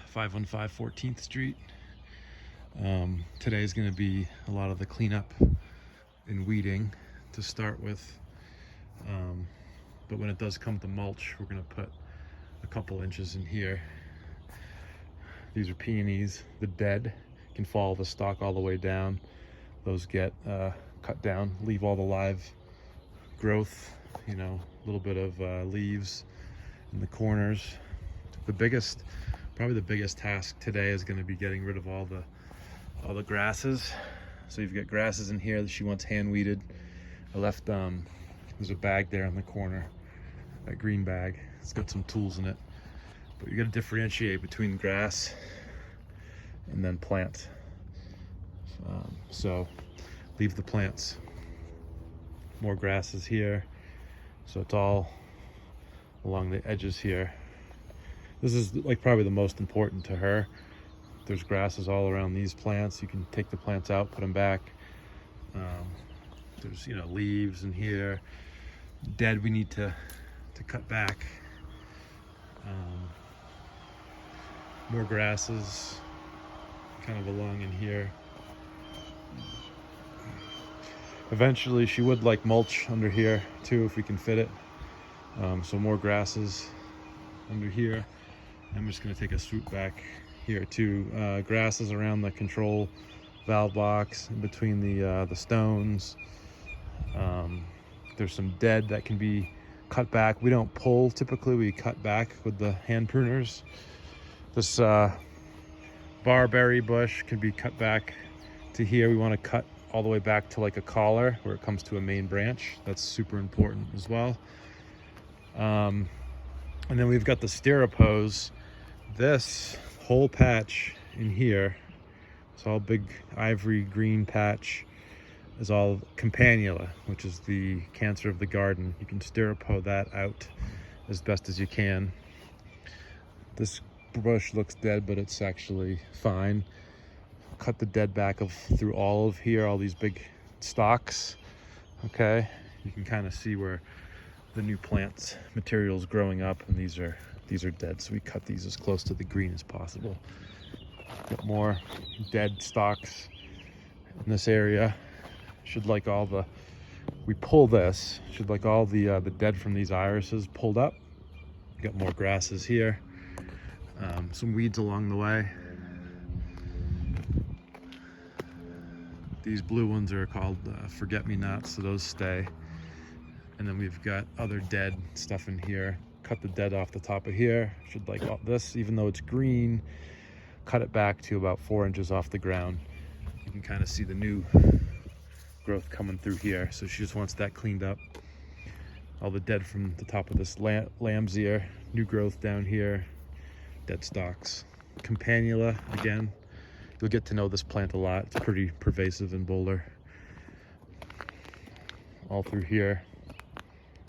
515 14th Street. Today is going to be a lot of the cleanup and weeding to start with. But when it does come to mulch, we're going to put a couple inches in here. These are peonies. The dead can follow the stalk all the way down. Those get cut down, leave all the live growth, you know, a little bit of leaves in the corners. Probably the biggest task today is going to be getting rid of all the grasses. So you've got grasses in here that she wants hand weeded. I left there's a bag there in the corner, that green bag. It's got some tools in it, but you got to differentiate between grass and then plants. So leave the plants. More grasses here, so it's all along the edges here. This is like probably the most important to her. There's grasses all around these plants. You can take the plants out, put them back. There's, you know, leaves in here. Dead we need to cut back. More grasses kind of along in here. Eventually she would like mulch under here too if we can fit it. So more grasses under here. I'm just going to take a swoop back here too. Grasses around the control valve box, in between the stones. There's some dead that can be cut back. We don't pull typically, we cut back with the hand pruners. This barberry bush can be cut back to here. We want to cut all the way back to like a collar where it comes to a main branch. That's super important as well. And then we've got the Styropose. This whole patch in here, it's all big ivory green patch, is all campanula, which is the cancer of the garden. You can Styropose that out as best as you can. This bush looks dead, but it's actually fine. Cut the dead back through all of here, all these big stalks. Okay, you can kind of see where the new plants material is growing up, and these are dead, so we cut these as close to the green as possible. Got more dead stalks in this area. Should like all the, we pull this, should like all the dead from these irises pulled up. Got more grasses here. Some weeds along the way. These blue ones are called forget-me-nots, so those stay. And then we've got other dead stuff in here. Cut the dead off the top of here. Should like all this, even though it's green, cut it back to about 4 inches off the ground. You can kind of see the new growth coming through here. So she just wants that cleaned up. All the dead from the top of this lamb's ear, new growth down here, dead stalks. Campanula, again, you'll get to know this plant a lot. It's pretty pervasive in Boulder. All through here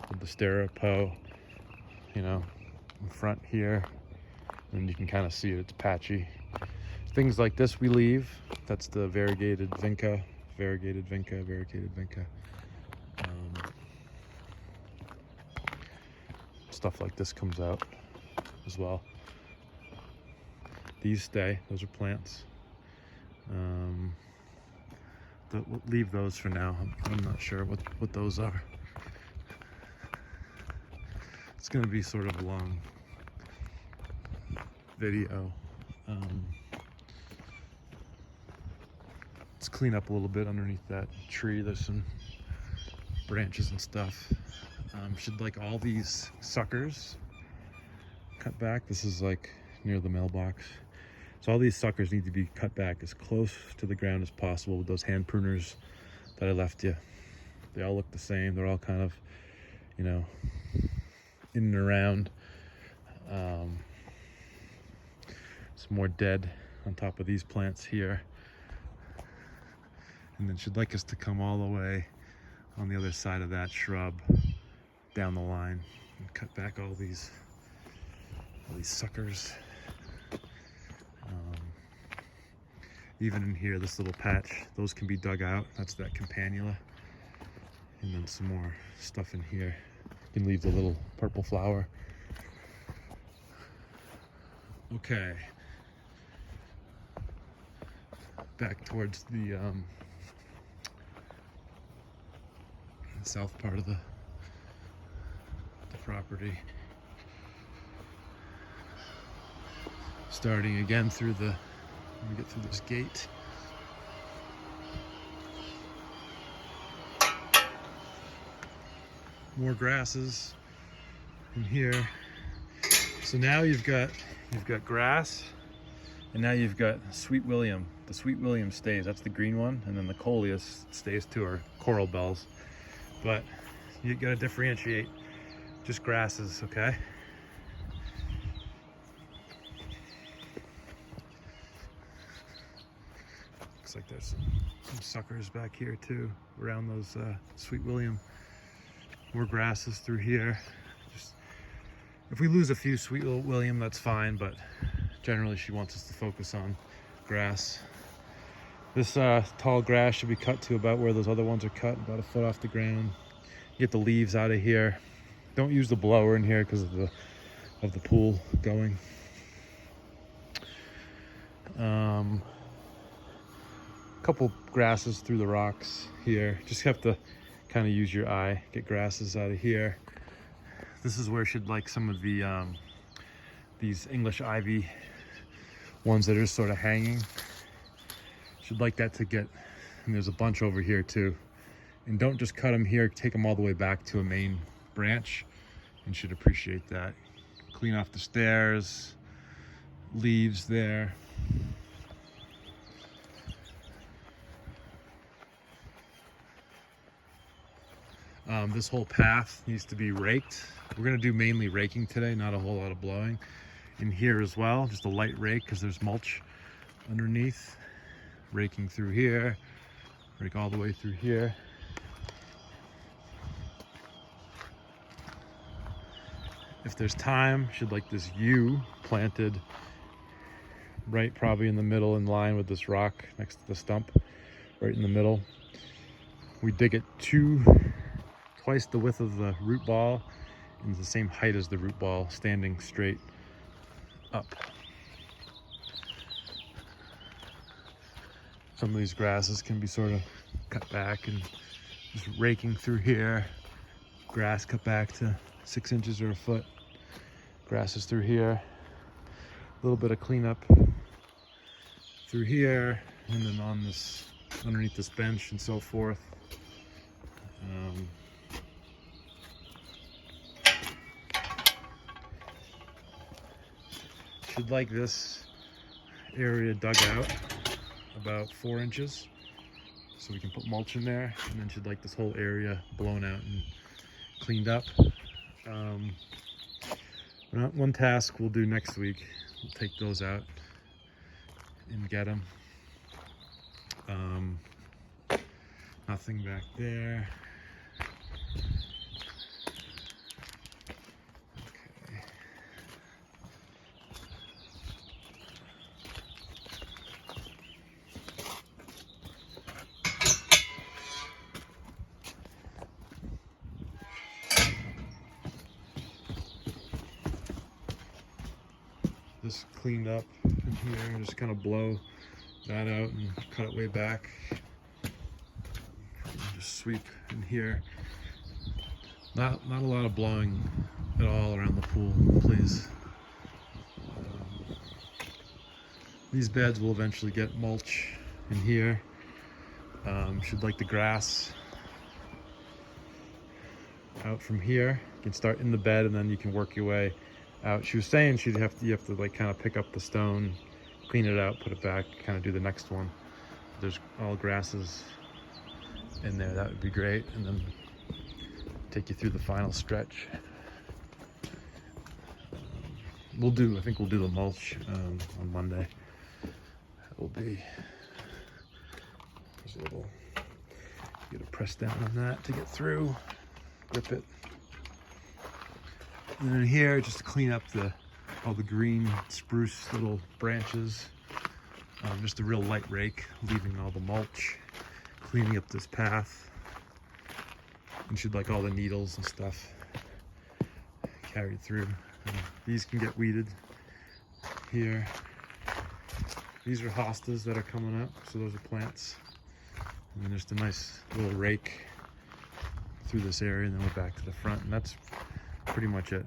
with the Styropose, you know, in front here, and you can kind of see it, it's patchy. Things like this we leave. That's the variegated vinca. Stuff like this comes out as well. These stay, those are plants. We'll leave those for now. I'm not sure what those are. It's going to be sort of a long video. Let's clean up a little bit underneath that tree. There's some branches and stuff. Should like all these suckers cut back. This is like near the mailbox. So all these suckers need to be cut back as close to the ground as possible with those hand pruners that I left you. They all look the same. They're all kind of, you know, in and around. Some more dead on top of these plants here. And then she'd like us to come all the way on the other side of that shrub down the line and cut back all these suckers. Even in here, this little patch, those can be dug out. That's that campanula. And then some more stuff in here. You can leave the little purple flower. Okay, back towards the south part of the property. Starting again through the, let me get through this gate. More grasses in here. So now you've got grass, and now you've got Sweet William. The Sweet William stays, that's the green one, and then the coleus stays too, or coral bells. But you gotta differentiate just grasses, okay? Looks like there's some suckers back here too, around those Sweet William. More grasses through here. Just, if we lose a few Sweet William, that's fine, but generally she wants us to focus on grass. This tall grass should be cut to about where those other ones are cut, about a foot off the ground. Get the leaves out of here. Don't use the blower in here because of the pool going. Couple grasses through the rocks here. Just have to kind of use your eye. Get grasses out of here. This is where she'd like some of the these English ivy ones that are sort of hanging. Should like that to get, and there's a bunch over here too. And don't just cut them here, take them all the way back to a main branch, and should appreciate that. Clean off the stairs, leaves there. This whole path needs to be raked. We're gonna do mainly raking today, not a whole lot of blowing. In here as well, just a light rake because there's mulch underneath. Raking through here, rake all the way through here. If there's time, should like this yew planted right probably in the middle in line with this rock next to the stump, right in the middle. We dig it twice the width of the root ball and the same height as the root ball, standing straight up. Some of these grasses can be sort of cut back, and just raking through here. Grass cut back to 6 inches or a foot. Grasses through here. A little bit of cleanup through here, and then on this, underneath this bench and so forth. Should like this area dug out about 4 inches, so we can put mulch in there, and then should like this whole area blown out and cleaned up. One task we'll do next week, we'll take those out and get them. Nothing back there. Okay. This cleaned up in here, just kind of blow that out and cut it way back. Just sweep in here. Not a lot of blowing at all around the pool, please. These beds will eventually get mulch in here. Should like the grass out from here. You can start in the bed and then you can work your way out. She was saying you have to like kind of pick up the stone, clean it out, put it back, kind of do the next one. There's all grasses in there, that would be great, and then take you through the final stretch. I think we'll do the mulch on Monday. It will be, there's a little, you gotta press down on that to get through, grip it. And then here, just to clean up all the green spruce little branches. Just a real light rake, leaving all the mulch, cleaning up this path. And should like all the needles and stuff carried through. These can get weeded here. These are hostas that are coming up, so those are plants. And then just a nice little rake through this area, and then we're back to the front, and that's pretty much it.